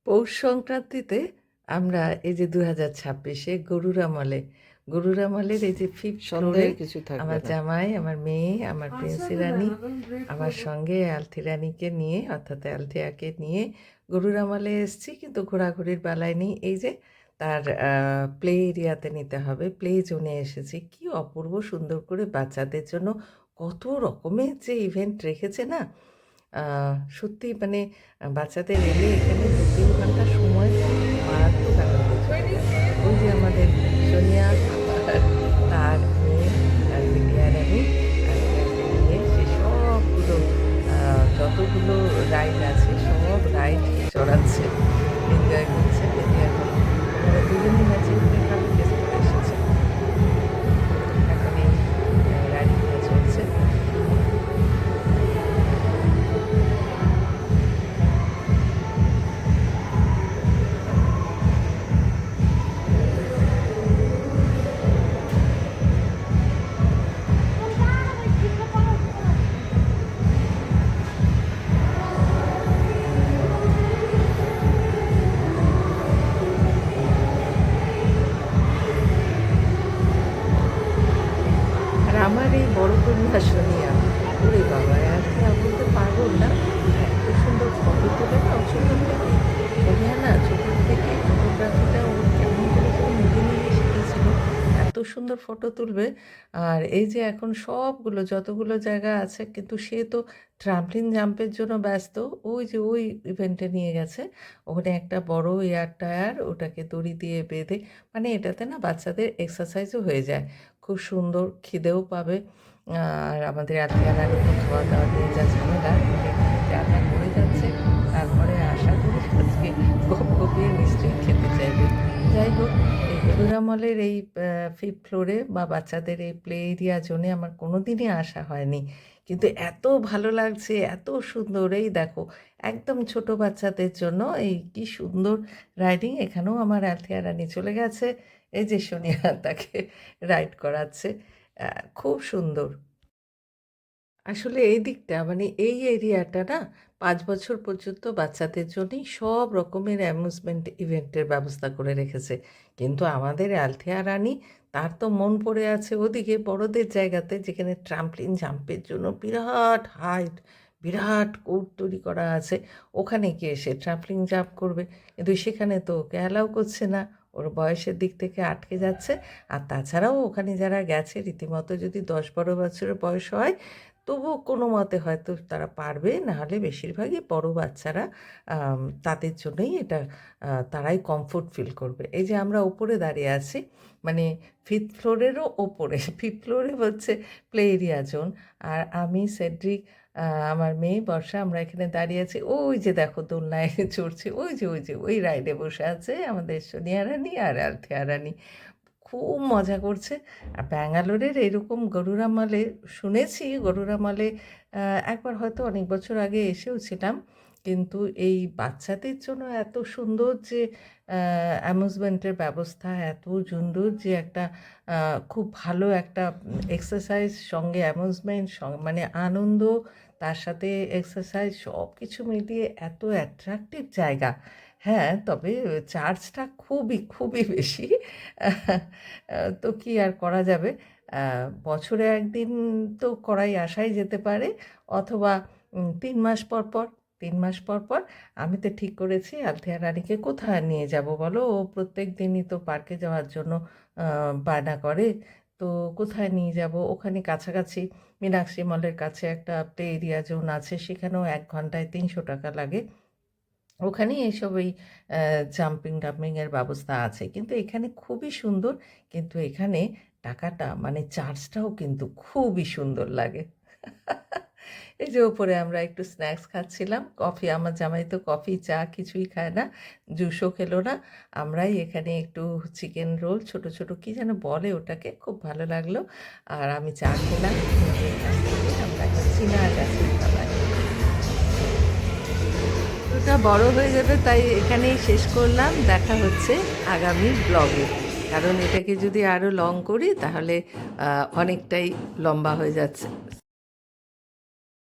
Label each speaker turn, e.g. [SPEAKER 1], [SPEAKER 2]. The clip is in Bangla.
[SPEAKER 1] পৌষ সংক্রান্তিতে আমরা এই যে ২০২৬-এ গরুরামলের এই যে 5th ফ্লোরে
[SPEAKER 2] সন্দেহের কিছু থাকবে
[SPEAKER 1] আমার
[SPEAKER 2] না।
[SPEAKER 1] জামাই, আমার মেয়ে, আমার প্রিন্সি রানী, আমার সঙ্গে আলথি রানীকে নিয়ে অর্থাৎ আলথিয়াকে নিয়ে গরুরামলে এসেছি, কিন্তু ঘোরাঘুরির বেলায় নেই। এই যে তার প্লে এরিয়াতে নিতে হবে, প্লে জোনে এসেছি। কি অপূর্ব সুন্দর করে বাচ্চাদের জন্য কত রকমের যে ইভেন্ট রেখেছে না, সত্যি মানে বাচ্চাদের এলে এখানে ২-৩ ঘন্টা সময় মারাত্মক আনন্দে চলে যায়। ওই যে আমাদের সোনিয়া আবার তার মেয়ে দিদিয়া রানী আজকে নিয়ে সে সবগুলো যতগুলো রাইড আছে সব রাইড চড়াচ্ছে, এনজয় করছে। দিদি এখন ওনারা দুজনই ম্যাচিং করে ভালো ড্রেস পরে এসেছে। এখন এই রাইডিংটা চলছে। আর আমার এই বড় কন্যা সোনিয়া, ওরে বাবা আজকে বলতে পাগল না, এত সুন্দর ফটো তোলে না ও ছোটোর থেকে। সোনিয়া না ছোটোর থেকে ফটোগ্রাফিটা ও কেমন করে করে নিজে নিজে শিখেছিল, এত সুন্দর ফটো তুলবে। আর এই যে এখন সবগুলো যতগুলো জায়গা আছে, কিন্তু সে তো ট্রাম্পলিন জাম্পের জন্য ব্যস্ত। ওই যে ওই ইভেন্টে নিয়ে গেছে, ওখানে একটা বড় এয়ার টায়ার, ওটাকে দড়ি দিয়ে বেঁধে, মানে এটাতে না বাচ্চাদের এক্সারসাইজও হয়ে যায়, খুব সুন্দর, খিদেও পাবে। আর আমাদের আত্মীয় রানীকে খাওয়া দাওয়া নিয়ে যা ঝামেলা, এখানে যা যা করে যাচ্ছে, তারপরে আশা করি আজকে গোপ গোপিয়ে নিশ্চয়ই খেতে চাইবে। যাই হোক, এই গরুরামলের এই 5th ফ্লোরে বা বাচ্চাদের এই প্লে এরিয়া জোনে আমার কোনো দিনই আসা হয়নি, কিন্তু এত ভালো লাগছে, এত সুন্দর। এই দেখো, একদম ছোট বাচ্চাদের জন্য এই কি সুন্দর রাইডিং। এখানেও আমার আলথিয়া রানী চলে গেছে, এই যে সোনিয়া তাকে রাইড করাচ্ছে। খুব সুন্দর। আসলে এই দিকটা মানে এই এরিয়াটা না ৫ বছর পর্যন্ত বাচ্চাদের জন্যই সব রকমের অ্যামিউজমেন্ট ইভেন্টের ব্যবস্থা করে রেখেছে। কিন্তু আমাদের আলথিয়া রানী, তার তো মন পড়ে আছে ওদিকে বড়দের জায়গাতে, যেখানে ট্রাম্পলিন জাম্পের জন্য বিরাট হাইট, বিরাট কোর্ট তৈরি করা আছে। ওখানে গিয়ে সে ট্রাম্পলিন জাম্প করবে, কিন্তু সেখানে তো ওকে অ্যালাউ করছে না, ওর বয়সের দিক থেকে আটকে যাচ্ছে। আর তাছাড়াও ওখানে যারা গেছে রীতিমতো যদি ১০-১২ বছরের বয়স হয়, তবুও কোনো মতে হয়তো তারা পারবে, নাহলে বেশিরভাগই বড় বাচ্চারা, তাদের জন্যই এটা, তারাই কমফোর্ট ফিল করবে। এই যে আমরা ওপরে দাঁড়িয়ে আছি, মানে 5th ফ্লোরেরও ওপরে 5th ফ্লোরে হচ্ছে প্লে এরিয়া জোন। আর আমি, সেড্রিক, আমার মেয়ে বর্ষা, আমরা এখানে দাঁড়িয়ে আছি। ওই যে দেখো দোলনায় চড়ছে, ওই যে ওই রাইডে বসে আছে আমাদের সোনিয়া রানী আর আলথিয়া রানী, খুব মজা করছে। আর ব্যাঙ্গালোরের এরকম গরুরামলে শুনেছি, গরুরামলে একবার হয়তো অনেক বছর আগে এসেও ছিলাম, কিন্তু এই বাচ্চাদের জন্য এত সুন্দর যে অ্যামিউজমেন্টের ব্যবস্থা, এত সুন্দর যে একটা খুব ভালো একটা এক্সারসাইজ সঙ্গে অ্যামিউজমেন্ট মানে আনন্দ, তার সাথে এক্সারসাইজ সব কিছু মিলিয়ে এত অ্যাট্রাকটিভ জায়গা। হ্যাঁ, তবে চার্জটা খুবই খুবই বেশি। তো কি আর করা যাবে? বছরে ১ দিন তো করাই আসাই যেতে পারে, অথবা ৩ মাস পর পর। ৩ মাস পর পর আমি তো ঠিক করেছি আলথিয়া রানীকে কোথায় নিয়ে যাব বলো? ও প্রত্যেক দিনই তো পার্কে যাওয়ার জন্য আ বায়না করে। তো কোথায় নিয়ে যাব? ওখানে কাছাকাছি মীনাক্ষী মলের কাছে একটা প্লে এরিয়া জোন আছে, সেখানেও ১ ঘন্টায় ৳৩০০ লাগে। ওখানেই এইসব এই জাম্পিং-টাম্পিংয়ের ব্যবস্থা আছে। কিন্তু এখানে খুবই সুন্দর, কিন্তু এখানে টাকাটা মানে চার্জটাও কিন্তু খুবই সুন্দর লাগে। এই যে ওপরে আমরা একটু স্ন্যাক্স খাচ্ছিলাম। কফি, আমার জামাই তো কফি, চা কিছুই খায় না, জুসও খেলো না। আমরাই এখানে একটু চিকেন রোল, ছোট, ছোট কি যেন বলে ওটাকে, খুব ভালো লাগলো। আর আমি চা খেলাম। ওদের কাছ থেকে আমরা একটা চীনা গাছের খাবার। ওটা বড় হয়ে যাবে, তাই এখানেই শেষ করলাম। দেখা হচ্ছে আগামী ব্লগে। কারণ এটাকে যদি আরও লং করি তাহলে অনেকটাই লম্বা হয়ে যাচ্ছে।